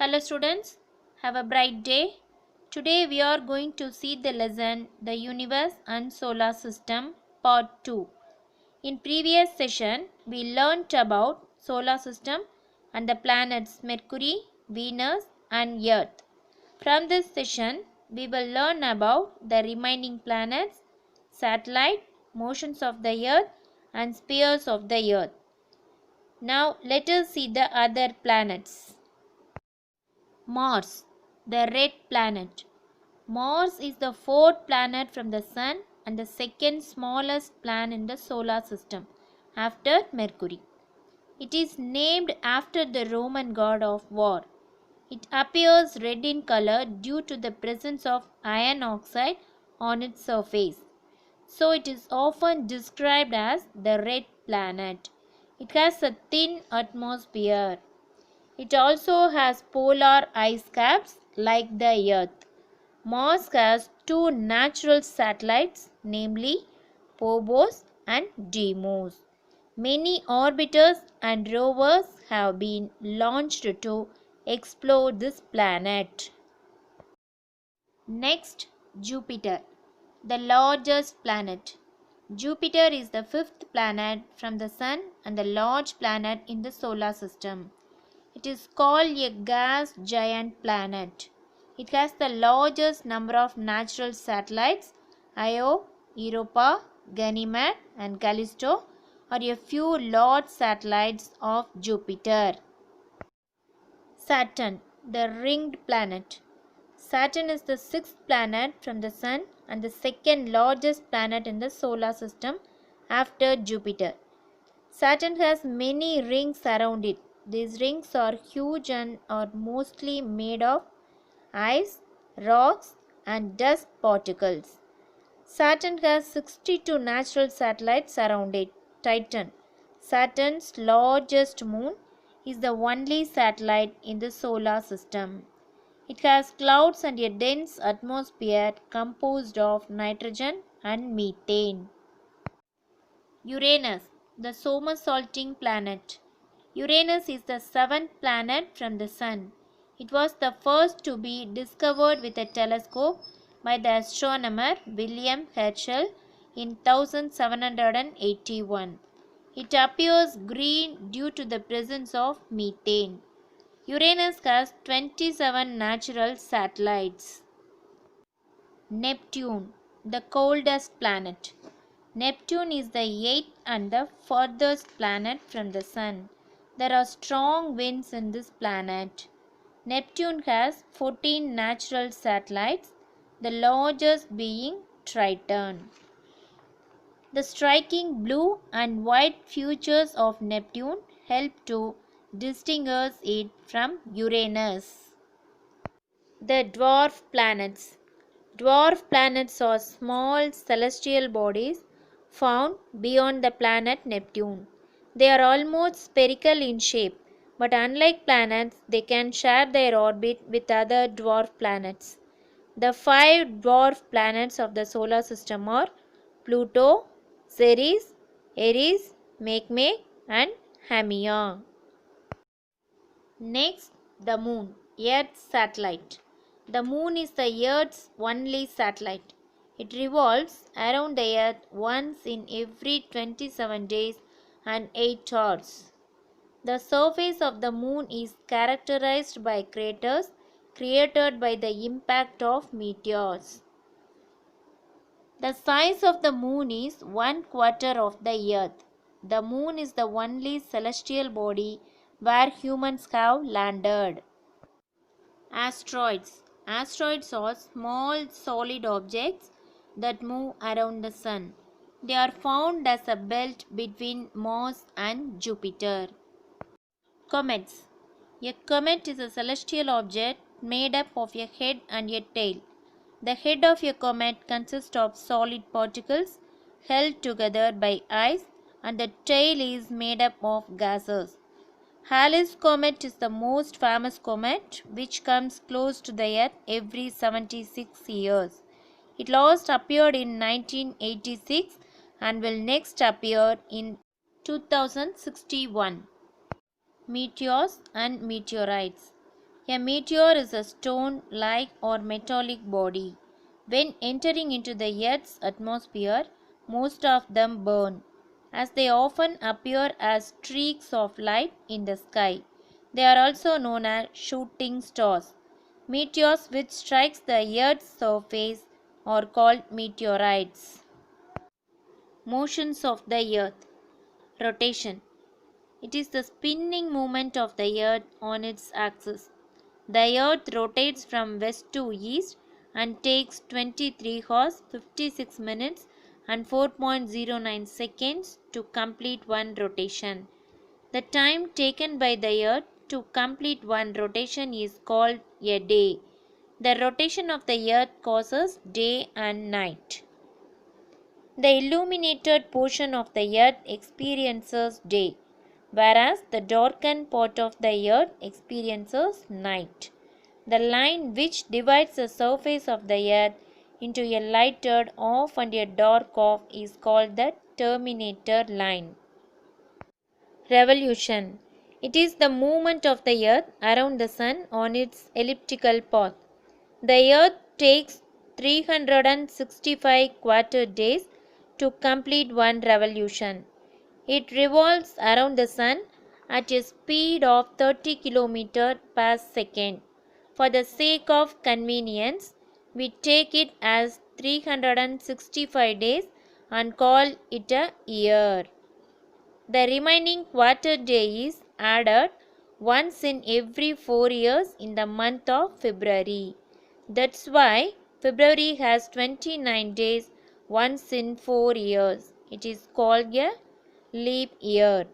Hello students, have a bright day. Today we are going to see the lesson The Universe and Solar System Part 2. In previous session we learnt about solar system and the planets Mercury, Venus and Earth. From this session we will learn about the remaining planets, satellite, motions of the Earth and spheres of the Earth. Now let us see the other planets. Mars, the red planet. Mars is the fourth planet from the Sun and the second smallest planet in the solar system after Mercury. It is named after the Roman god of war. It appears red in color due to the presence of iron oxide on its surface. So it is often described as the red planet. It has a thin atmosphere. It also has polar ice caps like the Earth. Mars has two natural satellites, namely Phobos and Deimos. Many orbiters and rovers have been launched to explore this planet. Next, Jupiter, the largest planet. Jupiter is the fifth planet from the Sun and the large planet in the solar system. It is called a gas giant planet. It has the largest number of natural satellites. Io, Europa, Ganymede and Callisto are a few large satellites of Jupiter. Saturn, the ringed planet. Saturn is the sixth planet from the Sun and the second largest planet in the solar system after Jupiter. Saturn has many rings around it. These rings are huge and are mostly made of ice, rocks and dust particles. Saturn has 62 natural satellites around it. Titan, Saturn's largest moon, is the only satellite in the solar system. It has clouds and a dense atmosphere composed of nitrogen and methane. Uranus, the somersaulting planet. Uranus is the seventh planet from the Sun. It was the first to be discovered with a telescope by the astronomer William Herschel in 1781. It appears green due to the presence of methane. Uranus has 27 natural satellites. Neptune, the coldest planet. Neptune is the eighth and the furthest planet from the Sun. There are strong winds in this planet. Neptune has 14 natural satellites, the largest being Triton. The striking blue and white features of Neptune help to distinguish it from Uranus. The dwarf planets. Dwarf planets are small celestial bodies found beyond the planet Neptune. They are almost spherical in shape, but unlike planets, they can share their orbit with other dwarf planets. The five dwarf planets of the solar system are Pluto, Ceres, Eris, Makemake, and Haumea. Next, the Moon, Earth's satellite. The Moon is the Earth's only satellite. It revolves around the Earth once in every 27 days and 8 hours. The surface of the Moon is characterized by craters created by the impact of meteors. The size of the Moon is 1/4 of the Earth. The Moon is the only celestial body where humans have landed. Asteroids. Asteroids are small solid objects that move around the Sun. They are found as a belt between Mars and Jupiter. Comets. A comet is a celestial object made up of a head and a tail. The head of a comet consists of solid particles held together by ice, and the tail is made up of gases. Halley's Comet is the most famous comet, which comes close to the Earth every 76 years. It last appeared in 1986 and will next appear in 2061. Meteors and meteorites. A meteor is a stone-like or metallic body. When entering into the Earth's atmosphere, most of them burn, as they often appear as streaks of light in the sky. They are also known as shooting stars. Meteors which strikes the Earth's surface are called meteorites. Motions of the Earth. Rotation. It is the spinning movement of the Earth on its axis. The Earth rotates from west to east and takes 23 hours, 56 minutes and 4.09 seconds to complete one rotation. The time taken by the Earth to complete one rotation is called a day. The rotation of the Earth causes day and night. The illuminated portion of the Earth experiences day, whereas the darkened part of the Earth experiences night. The line which divides the surface of the Earth into a lighted off and a dark off is called the terminator line. Revolution. It is the movement of the Earth around the Sun on its elliptical path. The Earth takes 365 quarter days to complete one revolution. It revolves around the Sun at a speed of 30 km per second. For the sake of convenience, we take it as 365 days and call it a year. The remaining quarter day is added once in every 4 years in the month of February. That's why February has 29 days once in 4 years. It is called a leap year.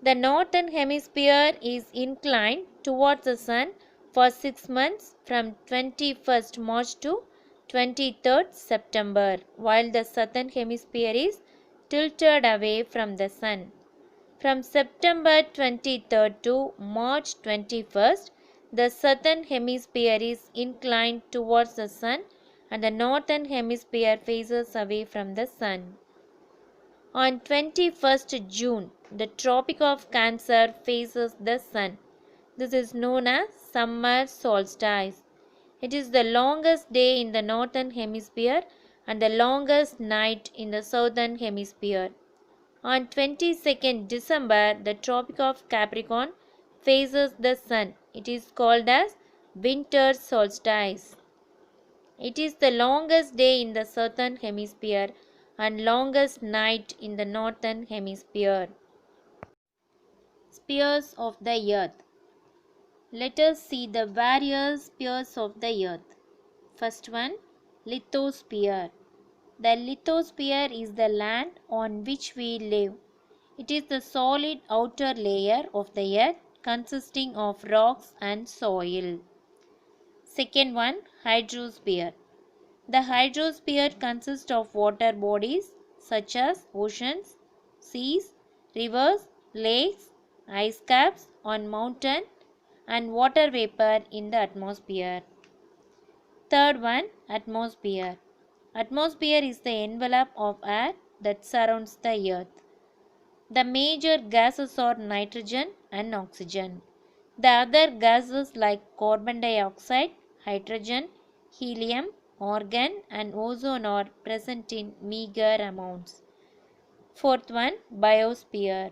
The northern hemisphere is inclined towards the sun for 6 months from 21st March to 23rd September, while the southern hemisphere is tilted away from the sun. From September 23rd to March 21st, the southern hemisphere is inclined towards the sun and the northern hemisphere faces away from the sun. On 21st June, the Tropic of Cancer faces the sun. This is known as summer solstice. It is the longest day in the northern hemisphere and the longest night in the southern hemisphere. On 22nd December, the Tropic of Capricorn faces the sun. It is called as winter solstice. It is the longest day in the southern hemisphere and longest night in the northern hemisphere. Spheres of the earth. Let us see the various spheres of the earth. First one, lithosphere. The lithosphere is the land on which we live. It is the solid outer layer of the earth consisting of rocks and soil. Second one, hydrosphere. The hydrosphere consists of water bodies such as oceans, seas, rivers, lakes, ice caps on mountains, and water vapor in the atmosphere. Third one, atmosphere. Atmosphere is the envelope of air that surrounds the earth. The major gases are nitrogen and oxygen. The other gases like carbon dioxide, hydrogen, helium, argon and ozone are present in meager amounts. Fourth one, biosphere.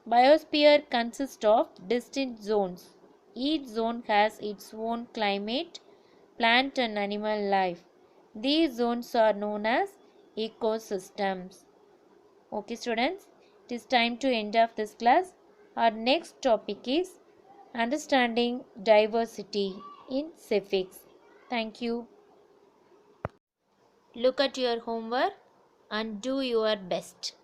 Biosphere consists of distinct zones. Each zone has its own climate, plant and animal life. These zones are known as ecosystems. Okay students, it is time to end of this class. Our next topic is understanding diversity in civics. Thank you. Look at your homework and do your best.